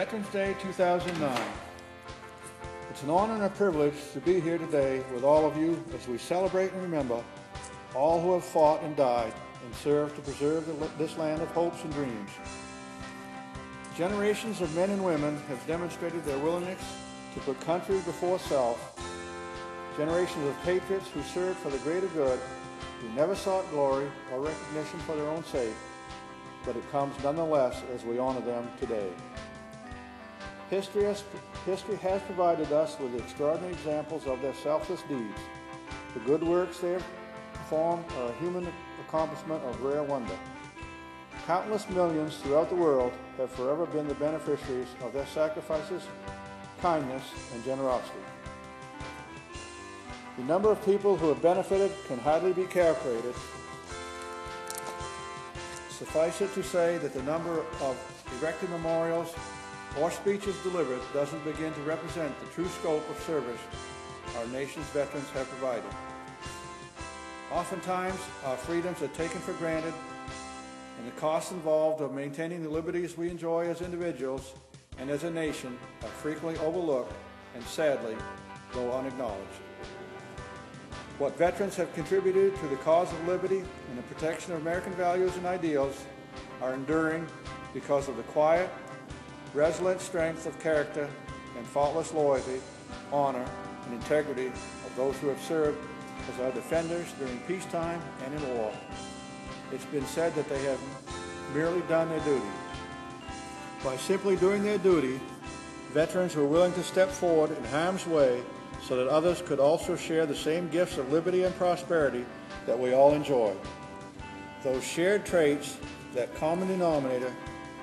Veterans Day 2009. It's an honor and a privilege to be here today with all of you as we celebrate and remember all who have fought and died and served to preserve this land of hopes and dreams. Generations of men and women have demonstrated their willingness to put country before self. Generations of patriots who served for the greater good, who never sought glory or recognition for their own sake, but it comes nonetheless as we honor them today. History has provided us with extraordinary examples of their selfless deeds. The good works they have performed are a human accomplishment of rare wonder. Countless millions throughout the world have forever been the beneficiaries of their sacrifices, kindness, and generosity. The number of people who have benefited can hardly be calculated. Suffice it to say that the number of erected memorials or speeches delivered doesn't begin to represent the true scope of service our nation's veterans have provided. Oftentimes, our freedoms are taken for granted, and the costs involved of maintaining the liberties we enjoy as individuals and as a nation are frequently overlooked and sadly go unacknowledged. What veterans have contributed to the cause of liberty and the protection of American values and ideals are enduring because of the quiet, resolute strength of character and faultless loyalty, honor, and integrity of those who have served as our defenders during peacetime and in war. It's been said that they have merely done their duty. By simply doing their duty, veterans were willing to step forward in harm's way so that others could also share the same gifts of liberty and prosperity that we all enjoy. Those shared traits, that common denominator,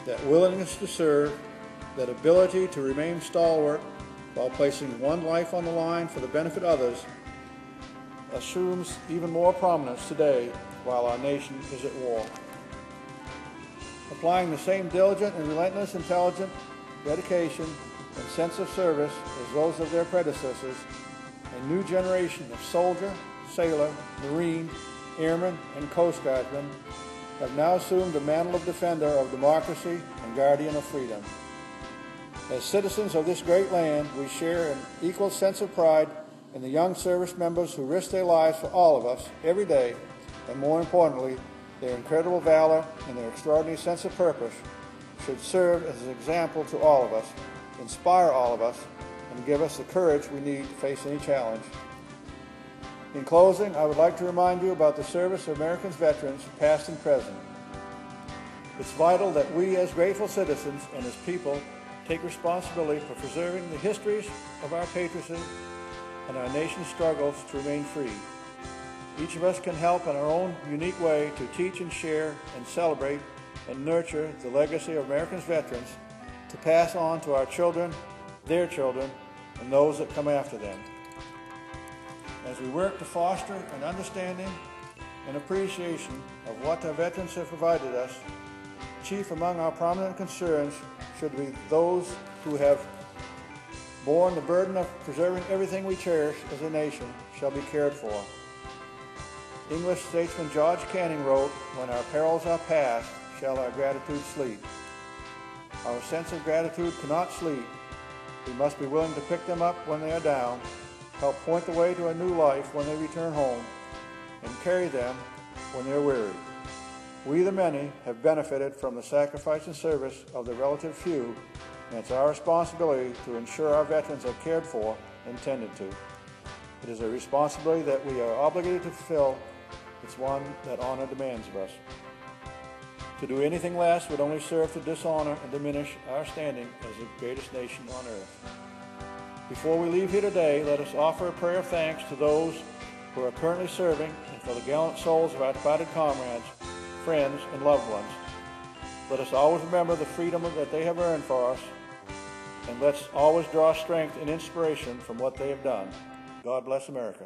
that willingness to serve, that ability to remain stalwart while placing one life on the line for the benefit of others, assumes even more prominence today while our nation is at war. Applying the same diligent and relentless intelligence, dedication, and sense of service as those of their predecessors, a new generation of soldier, sailor, marine, airman, and coast guardsmen have now assumed the mantle of defender of democracy and guardian of freedom. As citizens of this great land, we share an equal sense of pride in the young service members who risk their lives for all of us every day, and more importantly, their incredible valor and their extraordinary sense of purpose should serve as an example to all of us, inspire all of us, and give us the courage we need to face any challenge. In closing, I would like to remind you about the service of America's veterans, past and present. It's vital that we as grateful citizens and as people take responsibility for preserving the histories of our patriotism and our nation's struggles to remain free. Each of us can help in our own unique way to teach and share and celebrate and nurture the legacy of America's veterans to pass on to our children, their children, and those that come after them. As we work to foster an understanding and appreciation of what our veterans have provided us, chief among our prominent concerns should be those who have borne the burden of preserving everything we cherish as a nation shall be cared for. English statesman George Canning wrote, "When our perils are past, shall our gratitude sleep." Our sense of gratitude cannot sleep. We must be willing to pick them up when they are down, help point the way to a new life when they return home, and carry them when they are weary. We, the many, have benefited from the sacrifice and service of the relative few, and it's our responsibility to ensure our veterans are cared for and tended to. It is a responsibility that we are obligated to fulfill. It's one that honor demands of us. To do anything less would only serve to dishonor and diminish our standing as the greatest nation on earth. Before we leave here today, let us offer a prayer of thanks to those who are currently serving and for the gallant souls of our departed comrades, friends, and loved ones. Let us always remember the freedom that they have earned for us, and let's always draw strength and inspiration from what they have done. God bless America.